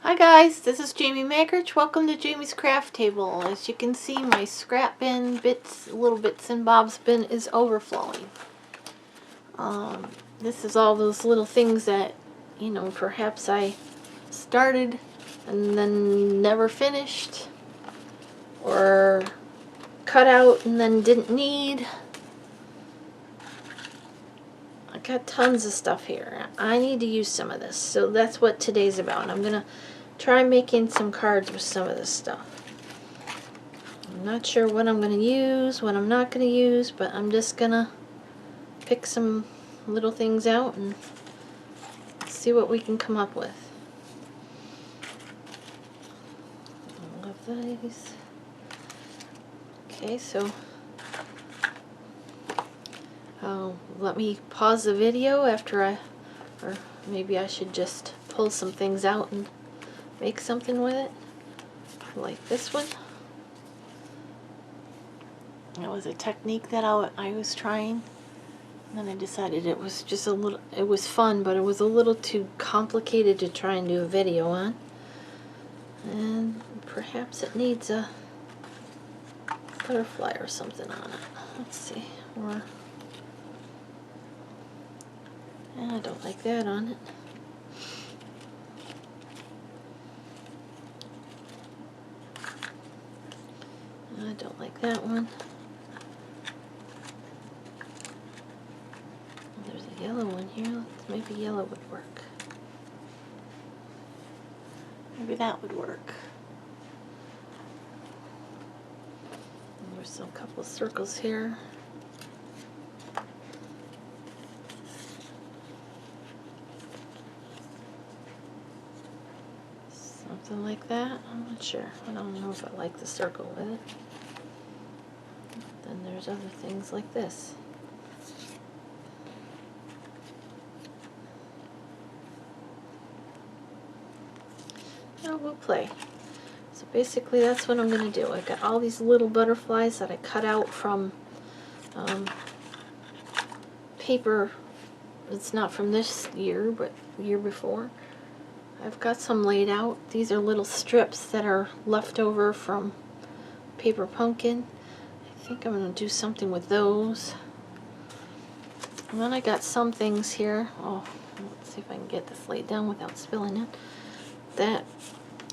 Hi guys, this is Jamie Makrich. Welcome to Jamie's Craft Table. As you can see, my scrap bin, little bits and bobs bin is overflowing. This is all those little things that, perhaps I started and then never finished, or cut out and then didn't need. I got tons of stuff here. I need to use some of this, so that's what today's about. I'm gonna try making some cards with some of this stuff. I'm not sure what I'm going to use, what I'm not going to use, but I'm just going to pick some little things out and see what we can come up with. I love these. Okay, so let me pause the video after or maybe I should just pull some things out and make something with it, like this one. It was a technique that I was trying, and then I decided it was just it was fun, but it was a little too complicated to try and do a video on. And perhaps it needs a butterfly or something on it. Let's see. Or, I don't like that on it. I don't like that one. There's a yellow one here. Maybe yellow would work. Maybe that would work. And there's a couple of circles here. Something like that. I'm not sure. I don't know if I like the circle with it. Then there's other things like this. Oh, we'll play. So basically that's what I'm going to do. I got all these little butterflies that I cut out from paper. It's not from this year, but the year before. I've got some laid out. These are little strips that are left over from Paper Pumpkin. I think I'm going to do something with those. And then I got some things here. Oh, let's see if I can get this laid down without spilling it. That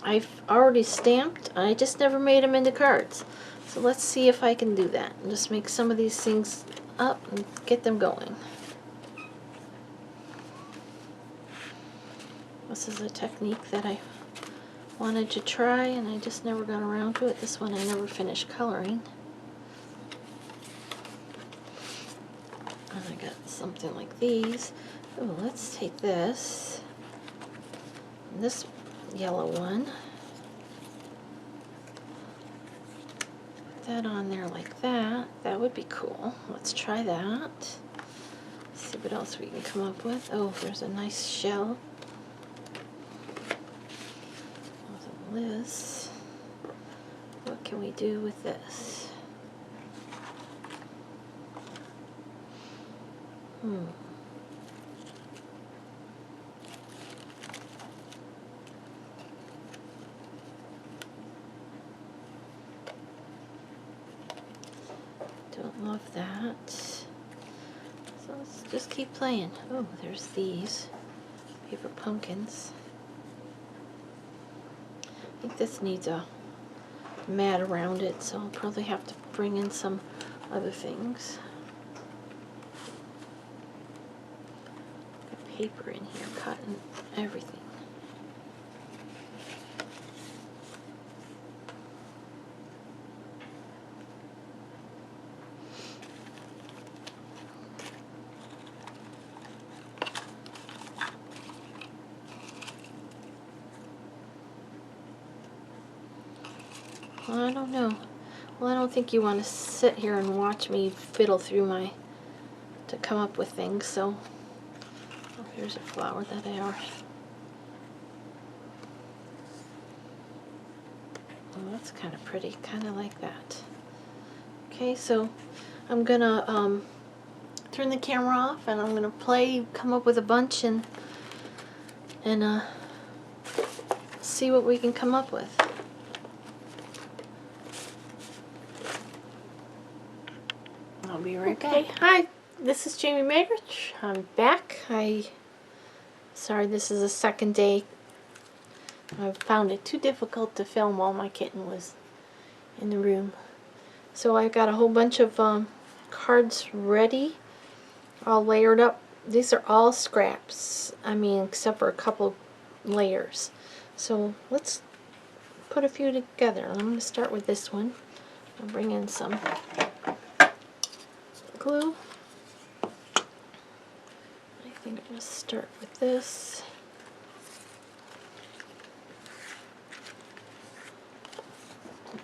I've already stamped. I just never made them into cards. So let's see if I can do that. And just make some of these things up and get them going. This is a technique that I wanted to try and I just never got around to it. This one I never finished coloring. And I got something like these. Oh, let's take this. And this yellow one. Put that on there like that. That would be cool. Let's try that. See what else we can come up with. Oh, there's a nice shell. This. What can we do with this? Don't love that. So let's just keep playing. Oh, there's these Paper Pumpkins. I think this needs a mat around it, so I'll probably have to bring in some other things. Got paper in here, cotton, everything. Well, I don't know. Well, I don't think you want to sit here and watch me fiddle through to come up with things, so oh, here's a flower that I already. Oh, that's kind of pretty, kind of like that. Okay, so I'm gonna turn the camera off and I'm gonna come up with a bunch and see what we can come up with. I'll be right back. Hi, this is Jamie Magrich. I'm back. Sorry, this is the second day. I found it too difficult to film while my kitten was in the room. So I've got a whole bunch of cards ready, all layered up. These are all scraps, I mean, except for a couple layers. So let's put a few together. I'm going to start with this one. I'll bring in some glue. I think I'm going to start with this.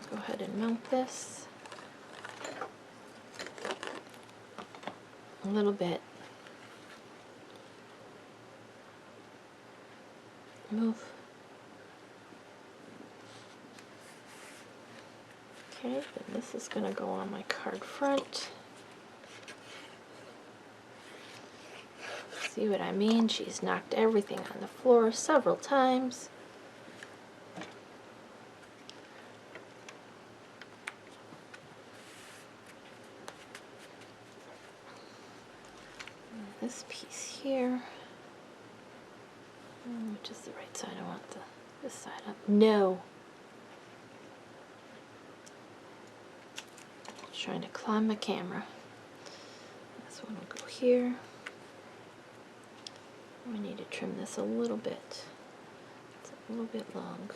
Go ahead and mount this a little bit. Move. Okay, then this is going to go on my card front. See what I mean? She's knocked everything on the floor several times. This piece here, which is the right side? I want this side up. No. Trying to climb my camera. This one will go here. We need to trim this a little bit. It's a little bit long.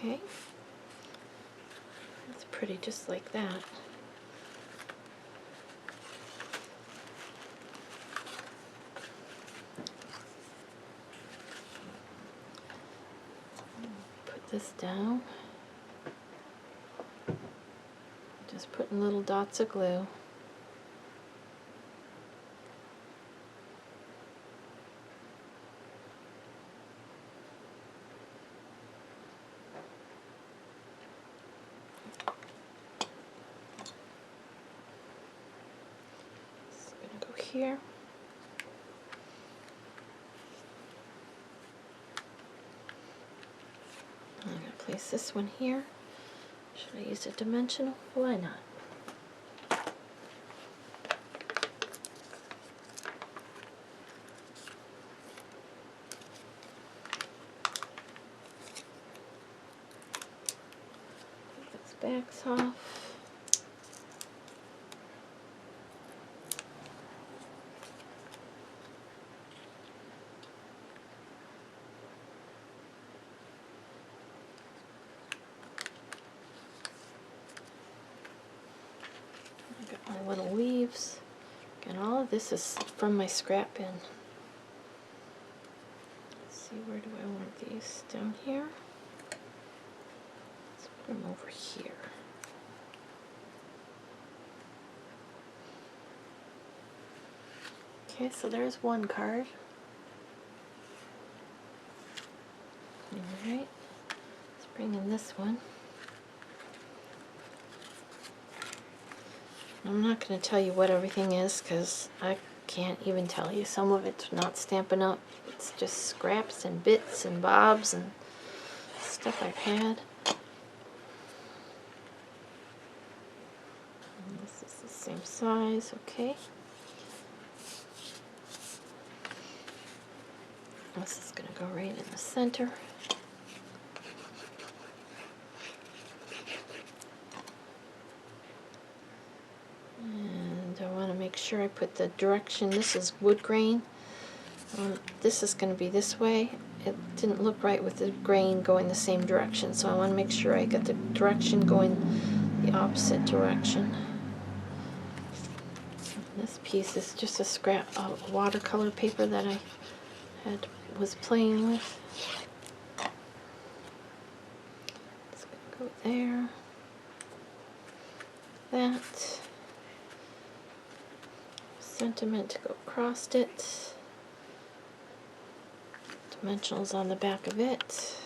Okay. That's pretty, just like that. Put this down. Just putting little dots of glue. It's going to go here. I'm going to place this one here. Should I use a dimensional? Why not? Backs off. I got my little leaves. And all of this is from my scrap bin. Let's see, where do I want these? Down here? Let's put them over here. Okay, so there's one card. Alright, let's bring in this one. I'm not going to tell you what everything is because I can't even tell you. Some of it's not Stampin' Up. It's just scraps and bits and bobs and stuff I've had. And this is the same size, okay. This is going to go right in the center. And I want to make sure I put the direction. This is wood grain. This is going to be this way. It didn't look right with the grain going the same direction, so I want to make sure I get the direction going the opposite direction. This piece is just a scrap of watercolor paper that I was playing with. It's going to go there. That. Sentiment to go across it. To dimensionals on the back of it.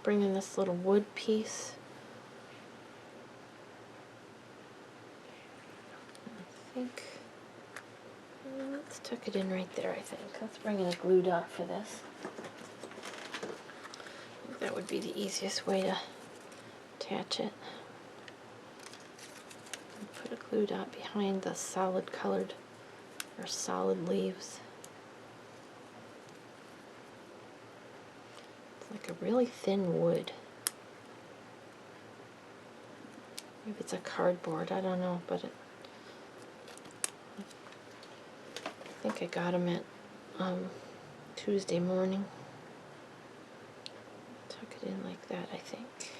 Bring in this little wood piece. I think, let's tuck it in right there, I think. Let's bring in a glue dot for this. I think that would be the easiest way to attach it. And put a glue dot behind the solid colored or solid leaves. Like a really thin wood. Maybe it's a cardboard, I don't know, but I think I got them at Tuesday morning. Tuck it in like that, I think.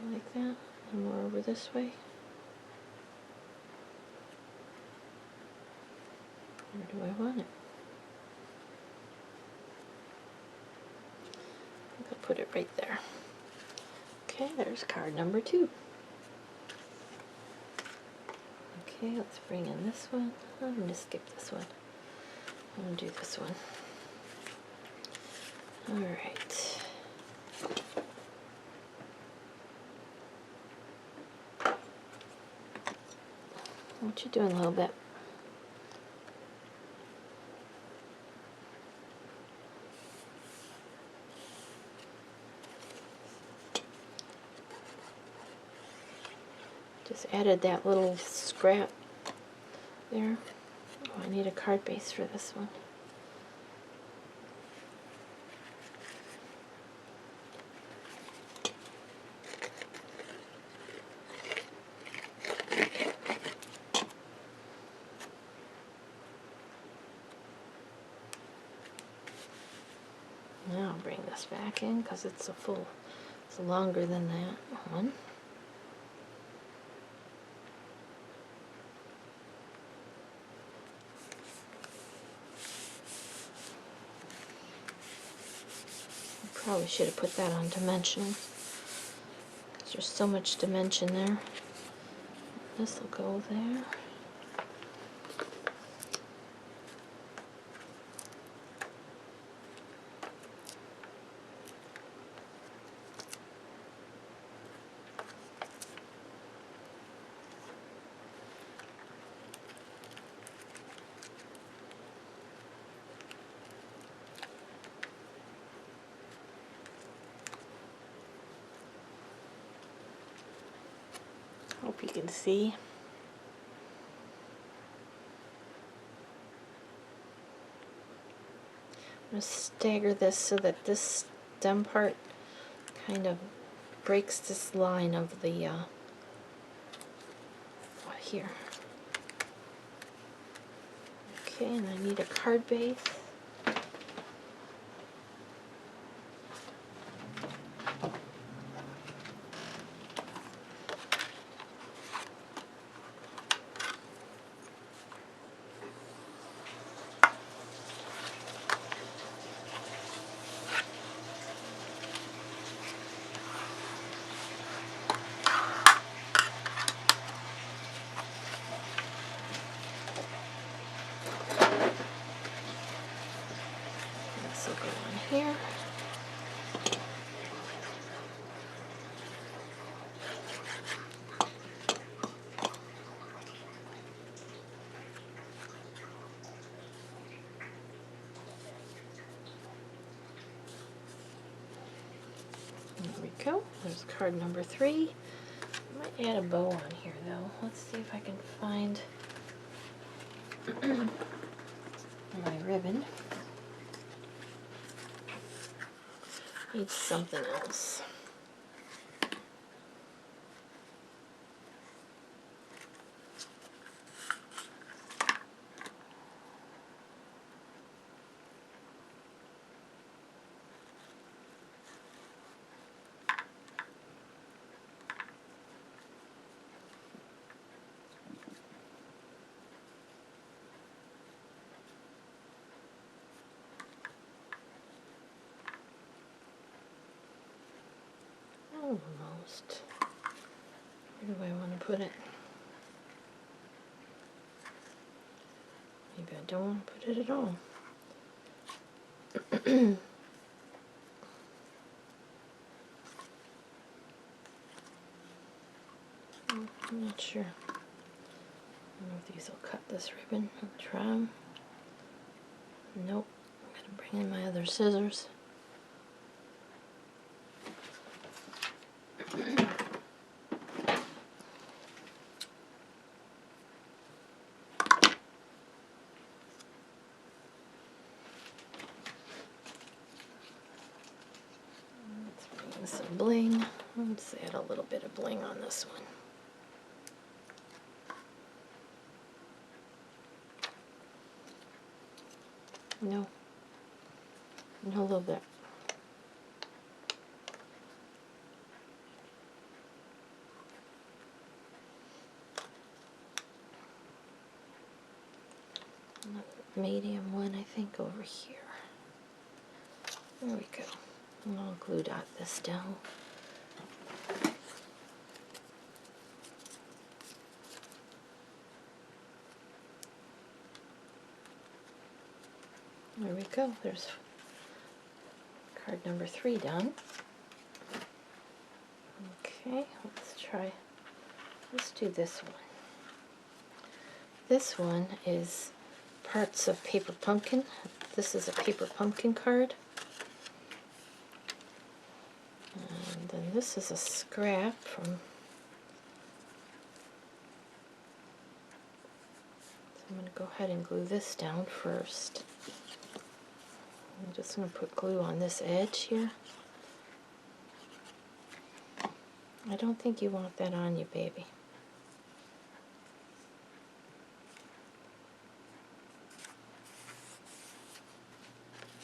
Like that, and more over this way. Where do I want it? I think I'll put it right there. Okay, there's card number 2. Okay, let's bring in this one. I'm going to skip this one. I'm going to do this one. Alright. What you doing, little bit? Just added that little scrap there. Oh, I need a card base for this one. Now I'll bring this back in because it's it's longer than that one. Probably should have put that on dimensional. There's so much dimension there. This will go there. Hope you can see. I'm going to stagger this so that this stem part kind of breaks this line of the here. Okay, and I need a card base. This will go on here. There we go. There's card number 3. I might add a bow on here though. Let's see if I can find my ribbon. Need something else. almost. Where do I want to put it? Maybe I don't want to put it at all. I'm not sure. I don't know if these will cut this ribbon. I'll try them. Nope. I'm going to bring in my other scissors. Let's bring in some bling. Let's add a little bit of bling on this one. No. A little bit. Another medium one, I think, over here. There we go. And I'll glue dot this down. There we go. There's card number 3 done. Okay, let's do this one. This one is parts of Paper Pumpkin. This is a Paper Pumpkin card. And then this is a scrap from... So I'm going to go ahead and glue this down first. I'm just going to put glue on this edge here. I don't think you want that on you, baby.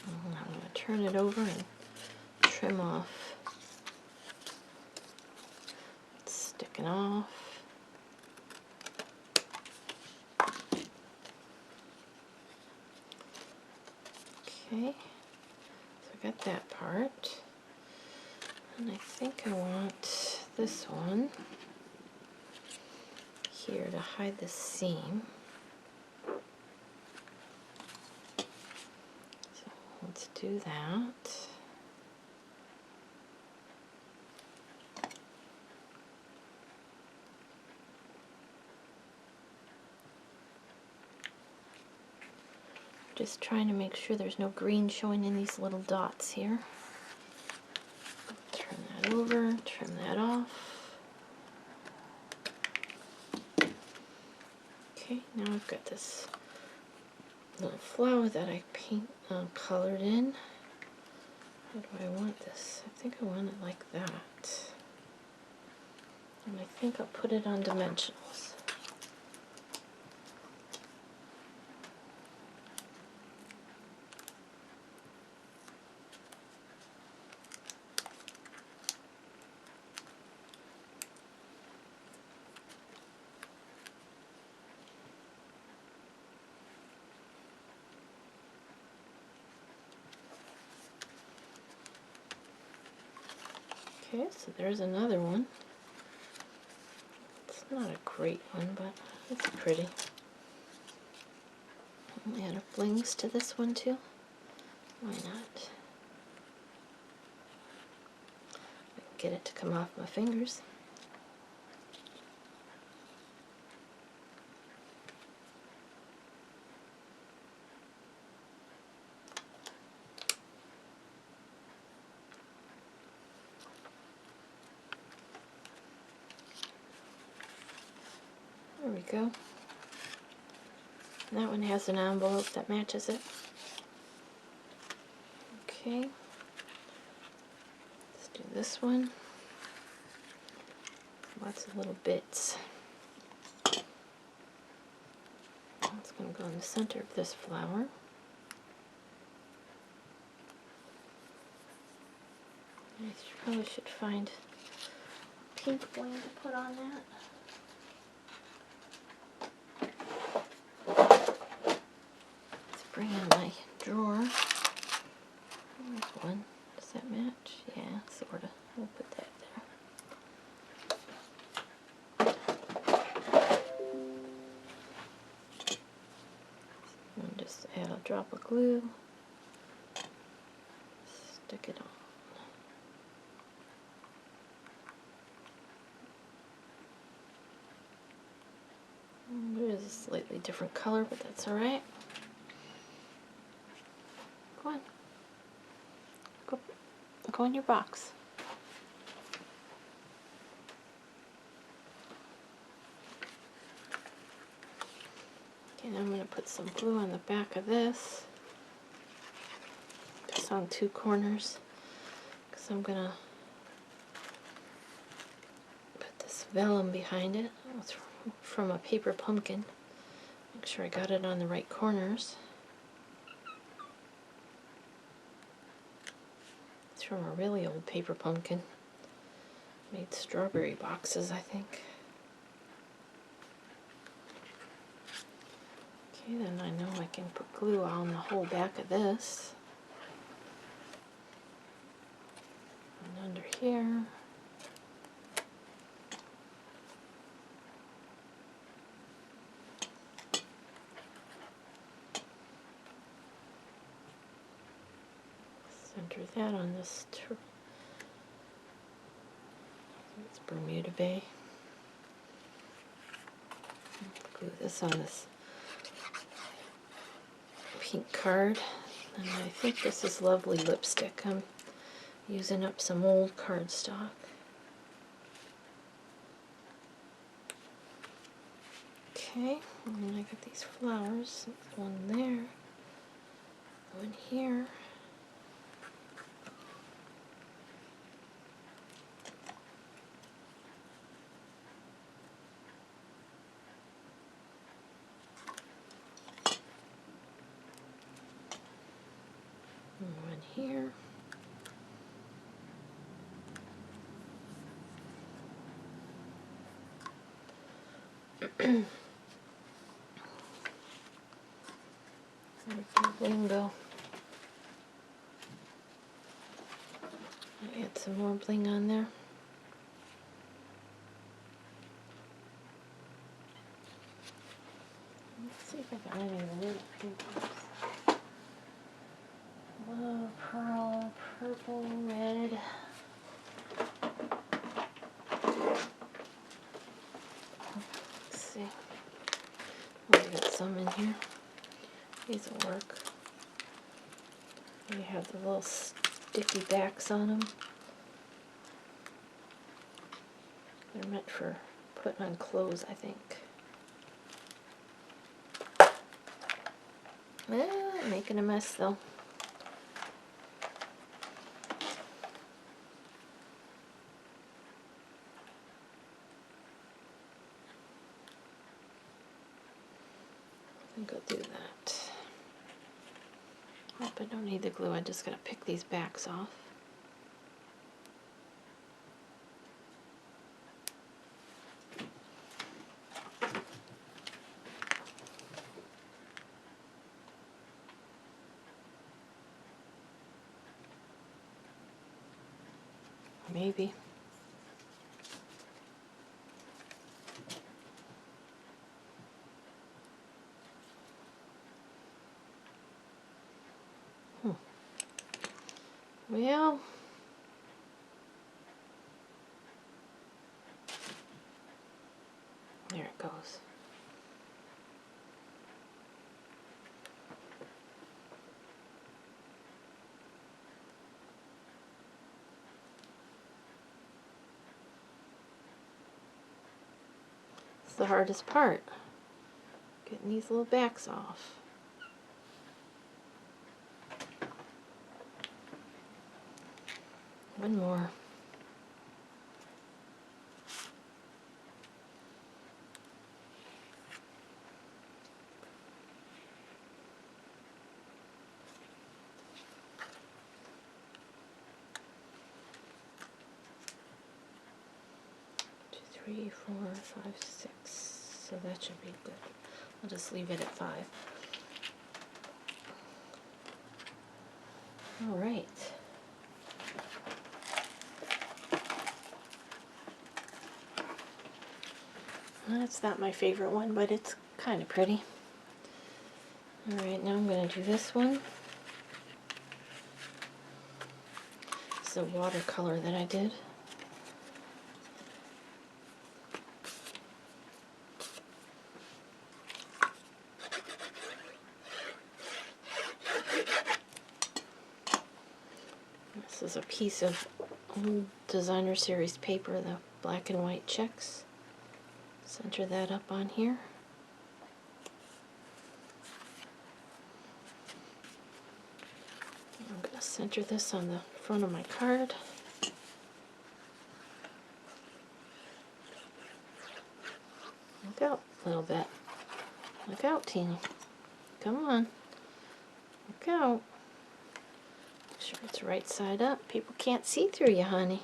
I'm going to turn it over and trim off. It's sticking off. Okay, so I got that part. And I think I want this one here to hide the seam. So let's do that. Just trying to make sure there's no green showing in these little dots here. Turn that over, trim that off. Okay, now I've got this little flower that I colored in. How do I want this? I think I want it like that. And I think I'll put it on dimensionals. Okay, so there's another one. It's not a great one, but it's pretty. I'll add a flings to this one too. Why not? I can get it to come off my fingers. There we go. And that one has an envelope that matches it. Okay. Let's do this one. Lots of little bits. It's going to go in the center of this flower. I probably should find pink bling to put on that. Let's bring in my drawer. There's one. Does that match? Yeah, sort of. We'll put that there. drop of glue, stick it on. It is a slightly different color, but that's alright. Go on. Go in your box. Okay, now I'm going to put some glue on the back of this. Just on 2 corners. Because I'm going to put this vellum behind it. Oh, it's from a paper pumpkin. Make sure I got it on the right corners. It's from a really old paper pumpkin. Made strawberry boxes, I think. Okay, then I know I can put glue on the whole back of this. And under here. Center that on this. It's Bermuda Bay. Glue this on this pink card. And I think this is Lovely Lipstick. I'm using up some old cardstock. Okay, and then I got these flowers. One there, one here. And one here. Bling go. Add some more bling on there. Let's see if I got any of the little papers. Blue, pearl, purple, red. Let's see. Oh, I got some in here. These will work. You have the little sticky backs on them. They're meant for putting on clothes, I think. Making a mess though. I think I'll do that. Hope I don't need the glue. I just gotta pick these backs off. Maybe. Well, there it goes. It's the hardest part, getting these little backs off. One more. Two, 3, 4, 5, 6. So that should be good. I'll just leave it at 5. All right. That's not my favorite one, but it's kind of pretty. Alright, now I'm going to do this one. This is a watercolor that I did. This is a piece of old designer series paper, the black and white checks. Center that up on here. I'm going to center this on the front of my card. Look out a little bit. Look out, Teeny. Come on. Look out. Make sure it's right side up. People can't see through you, honey.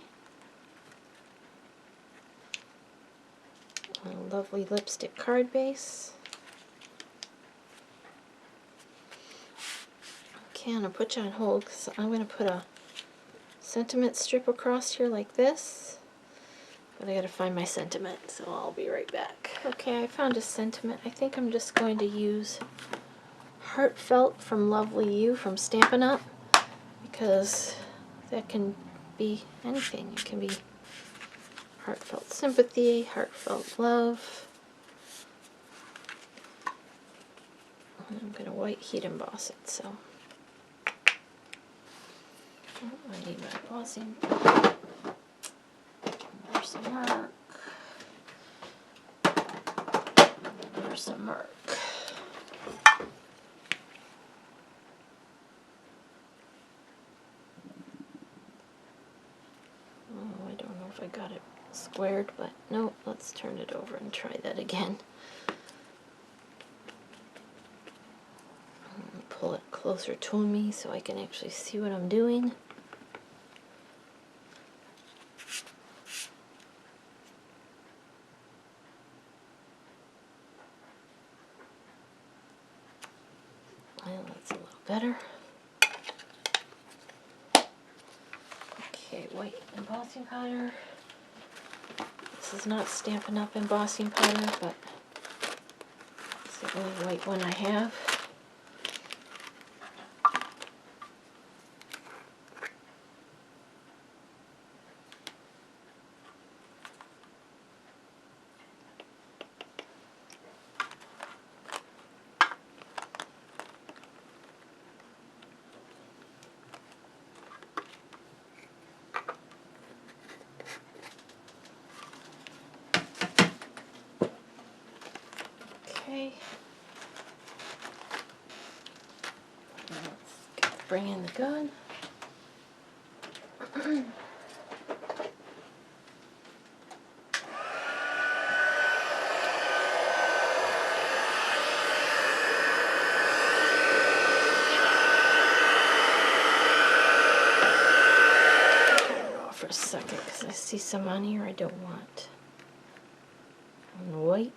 A lovely lipstick card base. Okay, I'm going to put you on hold because I'm going to put a sentiment strip across here like this. But I got to find my sentiment, so I'll be right back. Okay, I found a sentiment. I think I'm just going to use Heartfelt from Lovely You from Stampin' Up! Because that can be anything. It can be heartfelt sympathy, heartfelt love. And I'm going to white heat emboss it, so I need my embossing. There's some mark. There's some mark. Oh, I don't know if I got it squared, but no, let's turn it over and try that again. Pull it closer to me so I can actually see what I'm doing. Well, that's a little better. Okay, white embossing powder. This is not Stampin' Up! Embossing powder, but it's the only white one I have. Okay. Now let's bring in the gun. For a second, because I see some on here I don't want. And white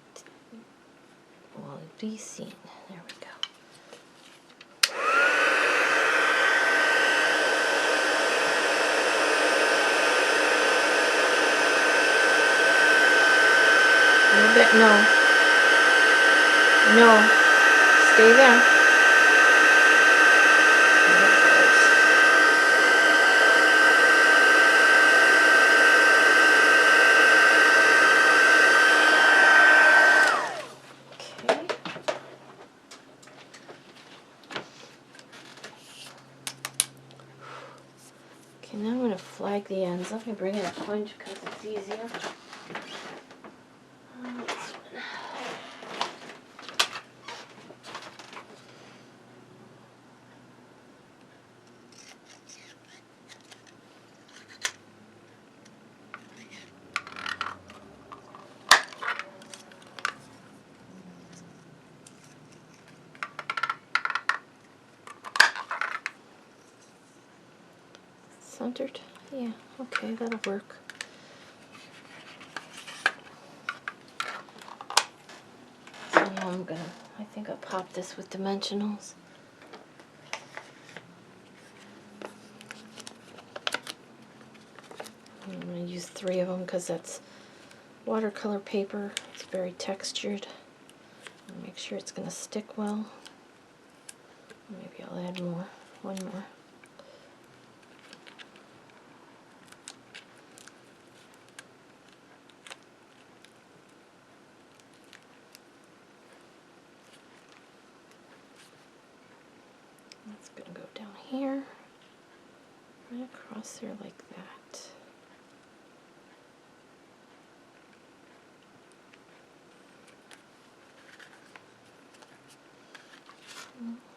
will be seen. There we go. A little bit, no. No. Stay there. Okay, now I'm going to flag the ends. Let me bring in a punch because it's easier. Centered? Yeah, okay, that'll work. So now I think I'll pop this with dimensionals. I'm going to use 3 of them because that's watercolor paper. It's very textured. Make sure it's going to stick well. Maybe I'll add more. One more. That's going to go down here, right across there like that.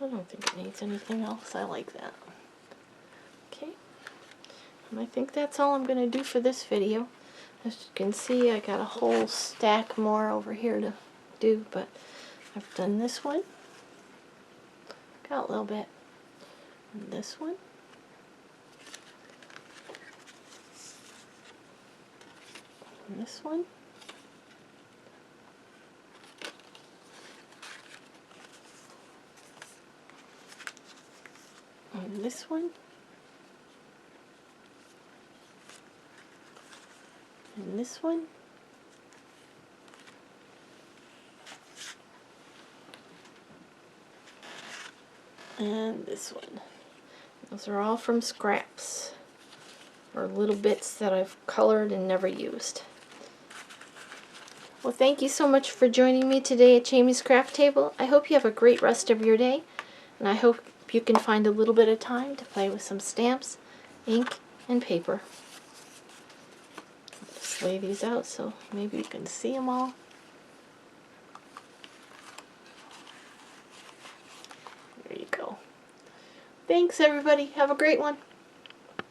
I don't think it needs anything else. I like that. Okay, and I think that's all I'm going to do for this video. As you can see, I got a whole stack more over here to do, but I've done this one. Got a little bit. And this one. And this one. And this one. And this one. And this one. Those are all from scraps, or little bits that I've colored and never used. Well, thank you so much for joining me today at Jamie's Craft Table. I hope you have a great rest of your day, and I hope you can find a little bit of time to play with some stamps, ink, and paper. I'll just lay these out so maybe you can see them all. There you go. Thanks, everybody. Have a great one.